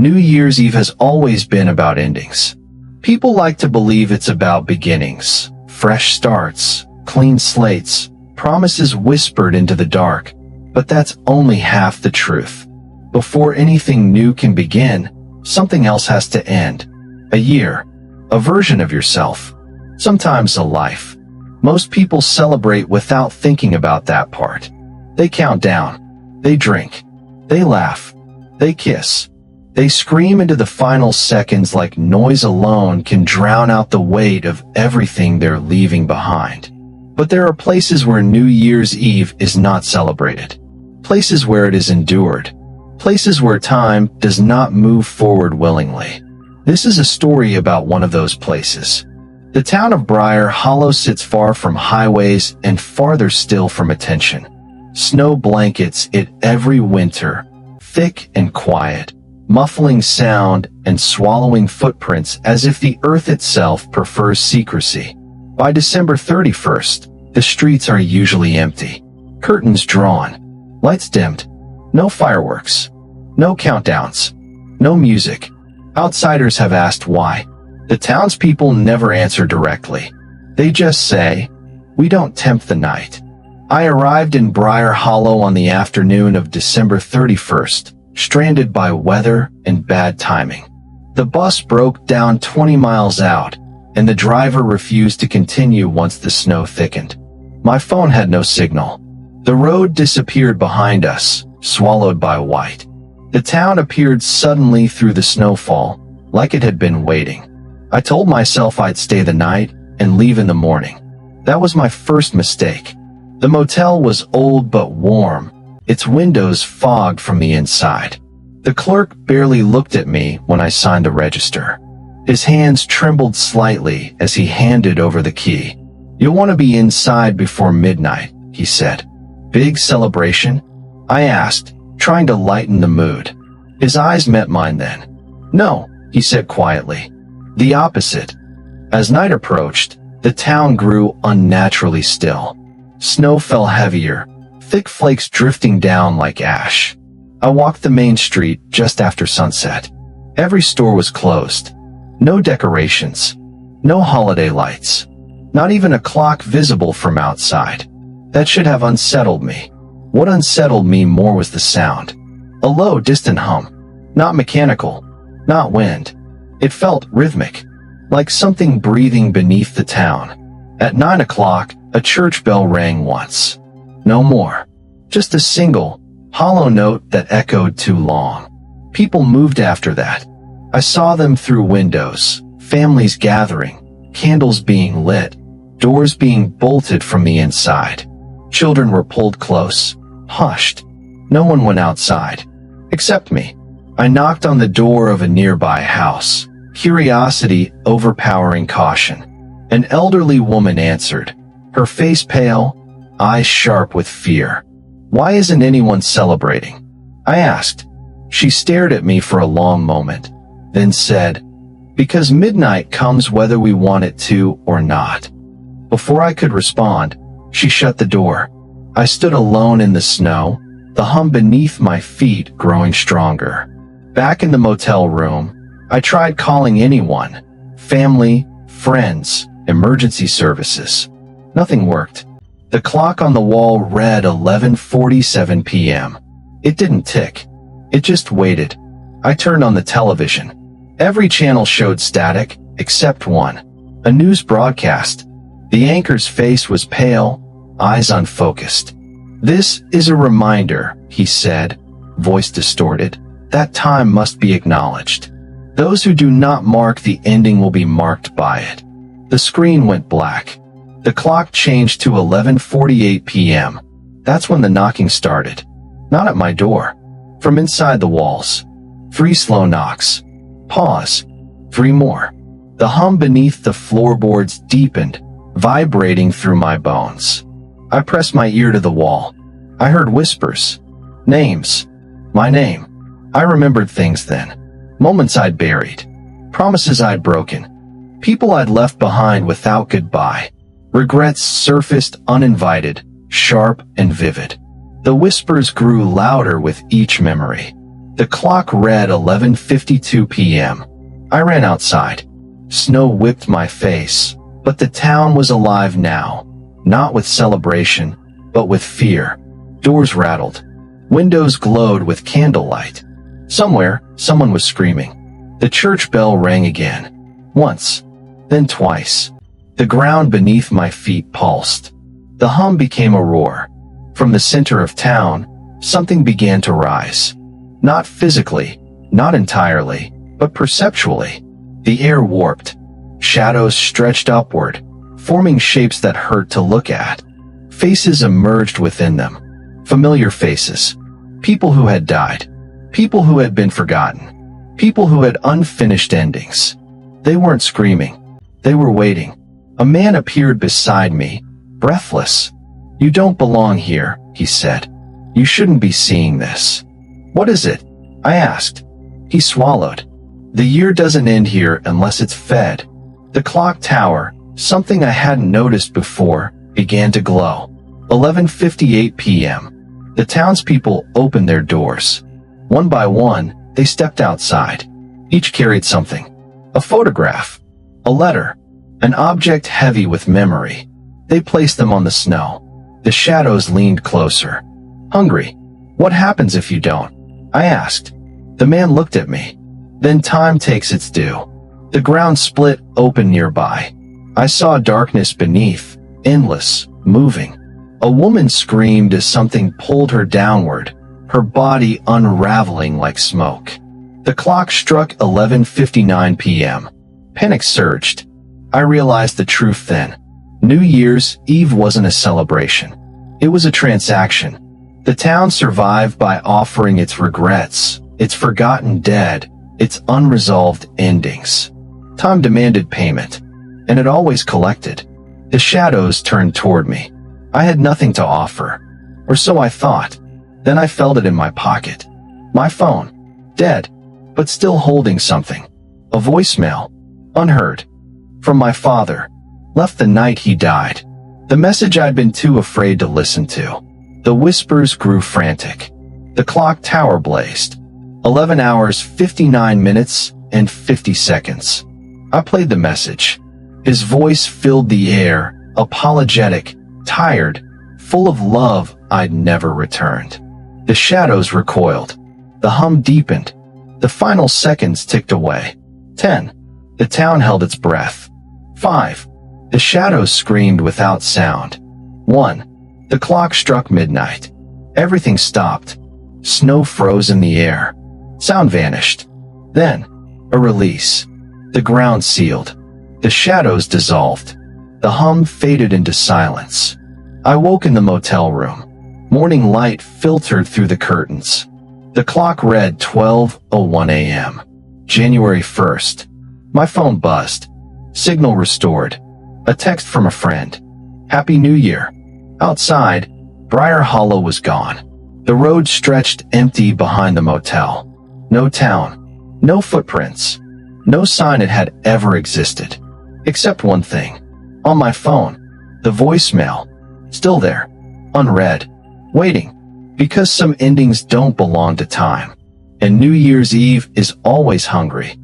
New Year's Eve has always been about endings. People like to believe it's about beginnings, fresh starts, clean slates, promises whispered into the dark, but that's only half the truth. Before anything new can begin, something else has to end. A year, a version of yourself, sometimes a life. Most people celebrate without thinking about that part. They count down, they drink, they laugh, they kiss. They scream into the final seconds like noise alone can drown out the weight of everything they're leaving behind. But there are places where New Year's Eve is not celebrated. Places where it is endured. Places where time does not move forward willingly. This is a story about one of those places. The town of Briar Hollow sits far from highways and farther still from attention. Snow blankets it every winter, thick and quiet, muffling sound and swallowing footprints as if the earth itself prefers secrecy. By December 31st, the streets are usually empty. Curtains drawn, lights dimmed, no fireworks, no countdowns, no music. Outsiders have asked why. The townspeople never answer directly. They just say, "We don't tempt the night." I arrived in Briar Hollow on the afternoon of December 31st, stranded by weather and bad timing. The bus broke down 20 miles out, and the driver refused to continue once the snow thickened. My phone had no signal. The road disappeared behind us, swallowed by white. The town appeared suddenly through the snowfall, like it had been waiting. I told myself I'd stay the night and leave in the morning. That was my first mistake. The motel was old but warm, its windows fogged from the inside. The clerk barely looked at me when I signed the register. His hands trembled slightly as he handed over the key. "You'll want to be inside before midnight," he said. "Big celebration?" I asked, trying to lighten the mood. His eyes met mine then. "No," he said quietly. "The opposite." As night approached, the town grew unnaturally still. Snow fell heavier, thick flakes drifting down like ash. I walked the main street just after sunset. Every store was closed. No decorations. No holiday lights. Not even a clock visible from outside. That should have unsettled me. What unsettled me more was the sound. A low, distant hum. Not mechanical. Not wind. It felt rhythmic. Like something breathing beneath the town. At 9 o'clock, a church bell rang once. No more. Just a single, hollow note that echoed too long. People moved after that. I saw them through windows, families gathering, candles being lit, doors being bolted from the inside. Children were pulled close, hushed. No one went outside. Except me. I knocked on the door of a nearby house, curiosity overpowering caution. An elderly woman answered, her face pale, eyes sharp with fear. "Why isn't anyone celebrating?" I asked. She stared at me for a long moment, then said, "Because midnight comes whether we want it to or not." Before I could respond, she shut the door. I stood alone in the snow, the hum beneath my feet growing stronger. Back in the motel room, I tried calling anyone, family, friends, emergency services. Nothing worked. The clock on the wall read 11:47 p.m. It didn't tick. It just waited. I turned on the television. Every channel showed static, except one. A news broadcast. The anchor's face was pale, eyes unfocused. "This is a reminder," he said, voice distorted. "That time must be acknowledged. Those who do not mark the ending will be marked by it." The screen went black. The clock changed to 11:48 p.m. That's when the knocking started. Not at my door. From inside the walls. 3 slow knocks. Pause. 3 more. The hum beneath the floorboards deepened, vibrating through my bones. I pressed my ear to the wall. I heard whispers. Names. My name. I remembered things then. Moments I'd buried. Promises I'd broken. People I'd left behind without goodbye. Regrets surfaced uninvited, sharp and vivid. The whispers grew louder with each memory. The clock read 11:52 p.m. I ran outside. Snow whipped my face, but the town was alive now, not with celebration, but with fear. Doors rattled. Windows glowed with candlelight. Somewhere, someone was screaming. The church bell rang again. Once, then twice. The ground beneath my feet pulsed. The hum became a roar. From the center of town, something began to rise. Not physically, not entirely, but perceptually. The air warped. Shadows stretched upward, forming shapes that hurt to look at. Faces emerged within them. Familiar faces. People who had died. People who had been forgotten. People who had unfinished endings. They weren't screaming. They were waiting. A man appeared beside me, breathless. "You don't belong here," he said. "You shouldn't be seeing this." "What is it?" I asked. He swallowed. "The year doesn't end here unless it's fed." The clock tower, something I hadn't noticed before, began to glow. 11:58 p.m. The townspeople opened their doors. One by one, they stepped outside. Each carried something. A photograph. A letter. An object heavy with memory. They placed them on the snow. The shadows leaned closer. "Hungry? What happens if you don't?" I asked. The man looked at me. "Then time takes its due." The ground split open nearby. I saw darkness beneath, endless, moving. A woman screamed as something pulled her downward, her body unraveling like smoke. The clock struck 11:59 p.m. Panic surged. I realized the truth then. New Year's Eve wasn't a celebration. It was a transaction. The town survived by offering its regrets, its forgotten dead, its unresolved endings. Time demanded payment, and it always collected. The shadows turned toward me. I had nothing to offer, or so I thought. Then I felt it in my pocket. My phone. Dead, but still holding something. A voicemail. Unheard. From my father. Left the night he died. The message I'd been too afraid to listen to. The whispers grew frantic. The clock tower blazed. 11 hours, 59 minutes, and 50 seconds. I played the message. His voice filled the air, apologetic, tired, full of love I'd never returned. The shadows recoiled. The hum deepened. The final seconds ticked away. 10. The town held its breath. 5. The shadows screamed without sound. 1. The clock struck midnight. Everything stopped. Snow froze in the air. Sound vanished. Then, a release. The ground sealed. The shadows dissolved. The hum faded into silence. I woke in the motel room. Morning light filtered through the curtains. The clock read 12:01 a.m. January 1st. My phone buzzed. Signal restored. A text from a friend. Happy New Year. Outside, Briar Hollow was gone. The road stretched empty behind the motel. No town. No footprints. No sign it had ever existed. Except one thing. On my phone. The voicemail. Still there. Unread. Waiting. Because some endings don't belong to time. And New Year's Eve is always hungry.